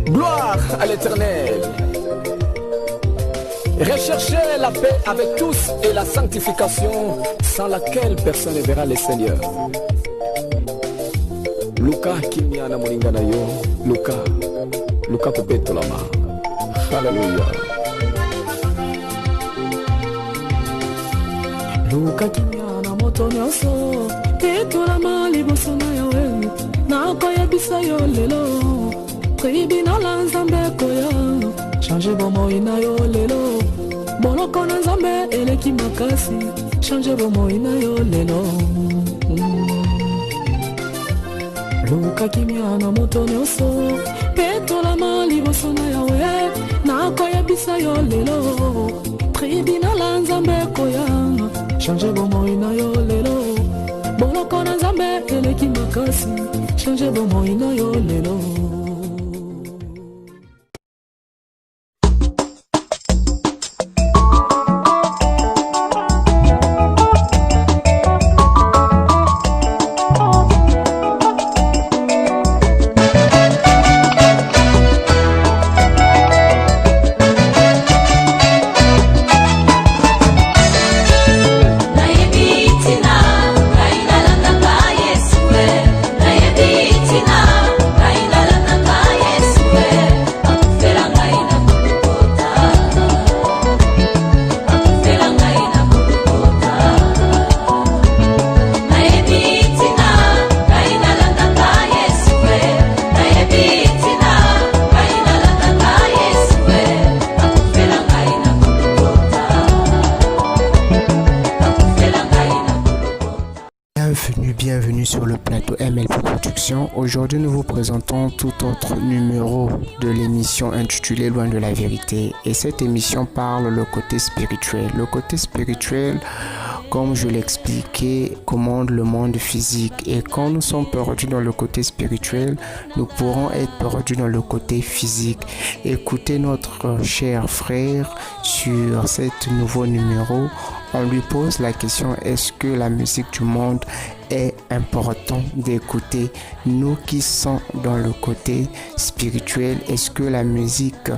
Gloire à l'Éternel. Recherchez la paix avec tous et la sanctification sans laquelle personne ne verra le Seigneur. Luka kimiana molingana yo. Luka pepeto lama. Hallelujah. Luka kimiana moto nyonso. Peto lama liboso na yawe. Na koyebisa yo lelo. Tribunal nzambe koya. Change bomoi na yo lelo. Boloko na nzambe eleki makasi. Change bomoi na yo lelo. Luka kimia na moto nyonso. Petolama liboso na yawe. Na koyebisa yo lelo. Tribunal nzambe koya. Change bomoi na yo lelo. Boloko na nzambe eleki makasi. Change bomoi na yo lelo. Bienvenue sur le plateau MLP Production. Aujourd'hui, nous vous présentons tout autre numéro de l'émission intitulée Loin de la vérité. Et cette émission parle le côté spirituel. Le côté spirituel, comme je l'expliquais, commande le monde physique. Et quand nous sommes perdus dans le côté spirituel, nous pourrons être perdus dans le côté physique. Écoutez notre cher frère sur ce nouveau numéro. On lui pose la question, est-ce que la musique du monde est important d'écouter? Nous qui sommes dans le côté spirituel, est-ce que la musique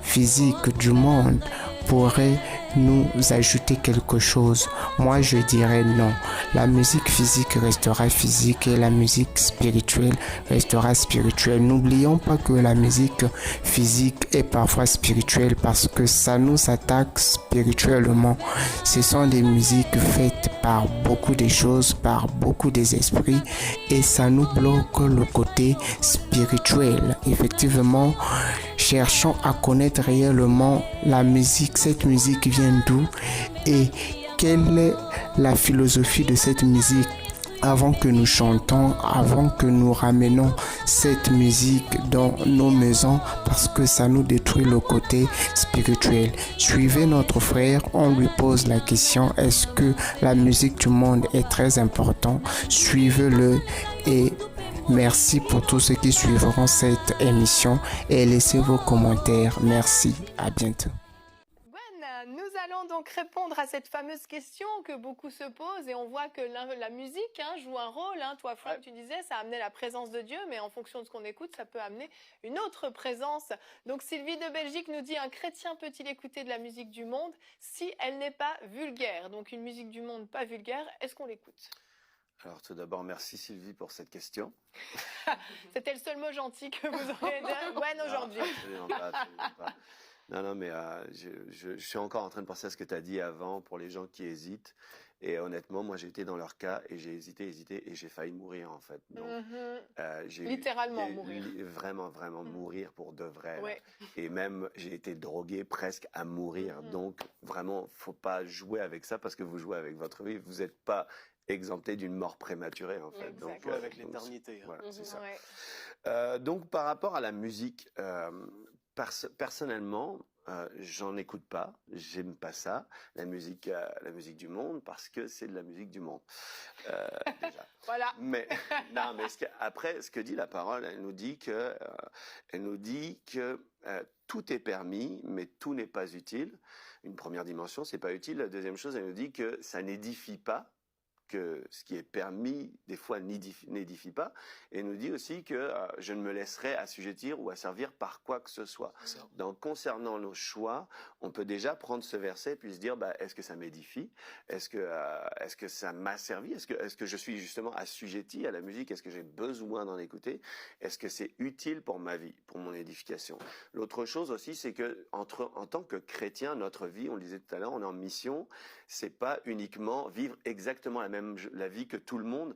physique du monde pourrait nous ajouter quelque chose? Moi, je dirais non. La musique physique restera physique et la musique spirituelle restera spirituelle. N'oublions pas que la musique physique est parfois spirituelle parce que ça nous attaque spirituellement. Ce sont des musiques faites par beaucoup de choses, par beaucoup des esprits et ça nous bloque le côté spirituel. Effectivement, cherchons à connaître réellement la musique. Cette musique vient d'où et quelle est la philosophie de cette musique? Avant que nous chantons, avant que nous ramenons cette musique dans nos maisons parce que ça nous détruit le côté spirituel. Suivez notre frère, on lui pose la question, est-ce que la musique du monde est très importante? Suivez-le et merci pour tous ceux qui suivront cette émission et laissez vos commentaires. Merci, à bientôt. Nous allons donc répondre à cette fameuse question que beaucoup se posent et on voit que la musique joue un rôle. Toi, Franck, tu disais, ça a amené la présence de Dieu, mais en fonction de ce qu'on écoute, ça peut amener une autre présence. Donc Sylvie de Belgique nous dit, un chrétien peut-il écouter de la musique du monde si elle n'est pas vulgaire? Donc une musique du monde pas vulgaire, est-ce qu'on l'écoute? Alors tout d'abord, merci Sylvie pour cette question. C'était le seul mot gentil que vous auriez dit aujourd'hui. Absolument pas. Non, mais je suis encore en train de penser à ce que tu as dit avant pour les gens qui hésitent. Et honnêtement, moi, j'ai été dans leur cas et j'ai hésité et j'ai failli mourir, en fait. Donc, littéralement mourir. Vraiment mourir pour de vrai. Ouais. Et même, j'ai été drogué presque à mourir. Donc, vraiment, faut pas jouer avec ça parce que vous jouez avec votre vie. Vous n'êtes pas exempté d'une mort prématurée, en fait. Donc, avec l'éternité. Voilà, c'est ça. Donc, par rapport à la musique... personnellement, j'en écoute pas, j'aime pas ça, la musique du monde, parce que c'est de la musique du monde. Déjà. Voilà. Mais après, ce que dit la parole, elle nous dit que tout est permis, mais tout n'est pas utile. Une première dimension, c'est pas utile. La deuxième chose, elle nous dit que ça n'édifie pas. que ce qui est permis, des fois, n'édifie pas, et nous dit aussi que je ne me laisserai assujettir ou asservir par quoi que ce soit. Donc, concernant nos choix, on peut déjà prendre ce verset puis se dire, est-ce que ça m'édifie? Est-ce que ça m'a servi? Est-ce que je suis justement assujetti à la musique? Est-ce que j'ai besoin d'en écouter? Est-ce que c'est utile pour ma vie, pour mon édification? L'autre chose aussi, c'est que en tant que chrétien, notre vie, on le disait tout à l'heure, on est en mission, c'est pas uniquement vivre exactement la vie que tout le monde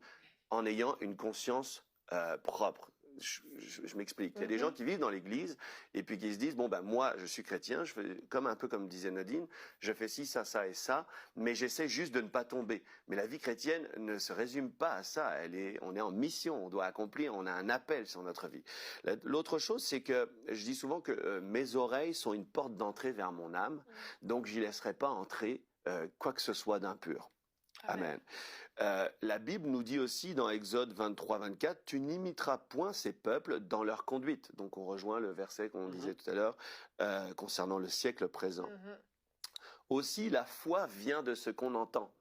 en ayant une conscience propre. Je m'explique. Il y a des gens qui vivent dans l'église et puis qui se disent, moi, je suis chrétien, je fais un peu comme disait Nadine, je fais ci, ça, ça et ça, mais j'essaie juste de ne pas tomber. Mais la vie chrétienne ne se résume pas à ça. On est en mission, on doit accomplir, on a un appel sur notre vie. L'autre chose, c'est que je dis souvent que mes oreilles sont une porte d'entrée vers mon âme, donc j'y laisserai pas entrer quoi que ce soit d'impur. Amen. La Bible nous dit aussi dans Exode 23-24, tu n'imiteras point ces peuples dans leur conduite. Donc on rejoint le verset qu'on disait tout à l'heure concernant le siècle présent. Aussi, la foi vient de ce qu'on entend.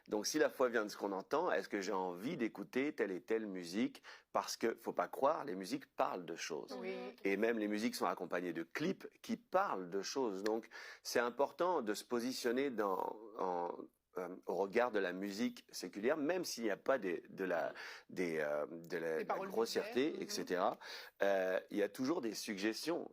Donc si la foi vient de ce qu'on entend, est-ce que j'ai envie d'écouter telle et telle musique? Parce que, faut pas croire, les musiques parlent de choses. Oui. Et même les musiques sont accompagnées de clips qui parlent de choses. Donc c'est important de se positionner au regard de la musique séculière, même s'il n'y a pas de la grossièreté, etc. Il y a toujours des suggestions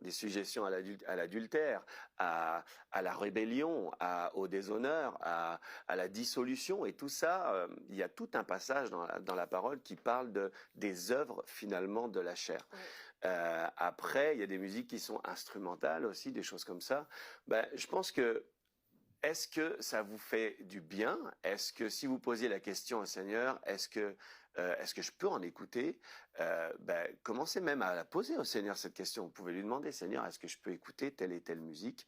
à l'adultère, à la rébellion, au déshonneur, à la dissolution, et tout ça, il y a tout un passage dans la parole qui parle des œuvres finalement de la chair. Oui. Après, il y a des musiques qui sont instrumentales aussi, des choses comme ça. Je pense que est-ce que ça vous fait du bien? Est-ce que si vous posiez la question au Seigneur, est-ce que je peux en écouter? Commencez même à la poser au Seigneur cette question. Vous pouvez lui demander, Seigneur, est-ce que je peux écouter telle et telle musique?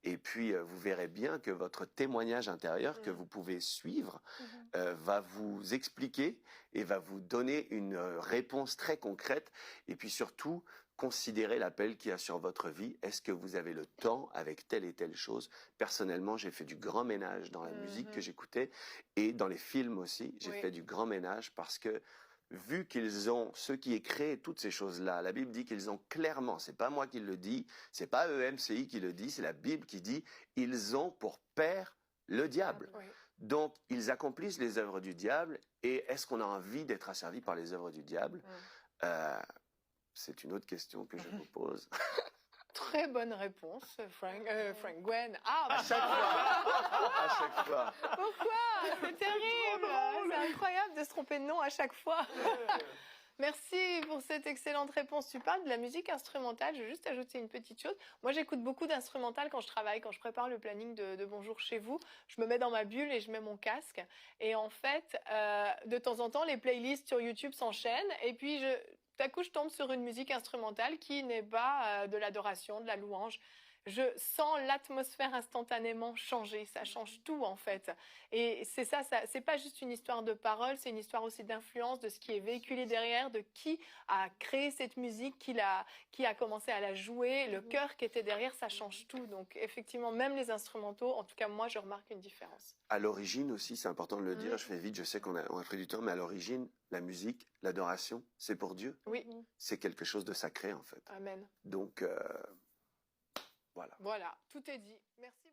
Et puis vous verrez bien que votre témoignage intérieur que vous pouvez suivre va vous expliquer et va vous donner une réponse très concrète. Et puis surtout, considérez l'appel qu'il y a sur votre vie. Est-ce que vous avez le temps avec telle et telle chose? Personnellement, j'ai fait du grand ménage dans la musique que j'écoutais et dans les films aussi. J'ai fait du grand ménage parce que vu qu'ils ont, ceux qui aient créé toutes ces choses-là, la Bible dit qu'ils ont clairement, c'est pas moi qui le dis, c'est pas EMCI qui le dit, c'est la Bible qui dit, ils ont pour père le diable. Donc, ils accomplissent les œuvres du diable et est-ce qu'on a envie d'être asservi par les œuvres du diable? C'est une autre question que je vous pose. Très bonne réponse, Frank Gwen. À chaque fois. À chaque fois. Pourquoi? C'est terrible. C'est incroyable de se tromper de nom à chaque fois. Merci pour cette excellente réponse. Tu parles de la musique instrumentale. Je vais juste ajouter une petite chose. Moi, j'écoute beaucoup d'instrumental quand je travaille, quand je prépare le planning de Bonjour chez vous. Je me mets dans ma bulle et je mets mon casque. Et en fait, de temps en temps, les playlists sur YouTube s'enchaînent. Et puis, tout à coup, je tombe sur une musique instrumentale qui n'est pas de l'adoration, de la louange. Je sens l'atmosphère instantanément changer. Ça change tout, en fait. Et c'est ça, c'est pas juste une histoire de paroles, c'est une histoire aussi d'influence, de ce qui est véhiculé derrière, de qui a créé cette musique, qui a commencé à la jouer, le cœur qui était derrière, ça change tout. Donc, effectivement, même les instrumentaux, en tout cas, moi, je remarque une différence. À l'origine aussi, c'est important de le dire, je fais vite, je sais qu'on a pris du temps, mais à l'origine, la musique, l'adoration, c'est pour Dieu. Oui. C'est quelque chose de sacré, en fait. Amen. Donc, voilà. Voilà, tout est dit. Merci.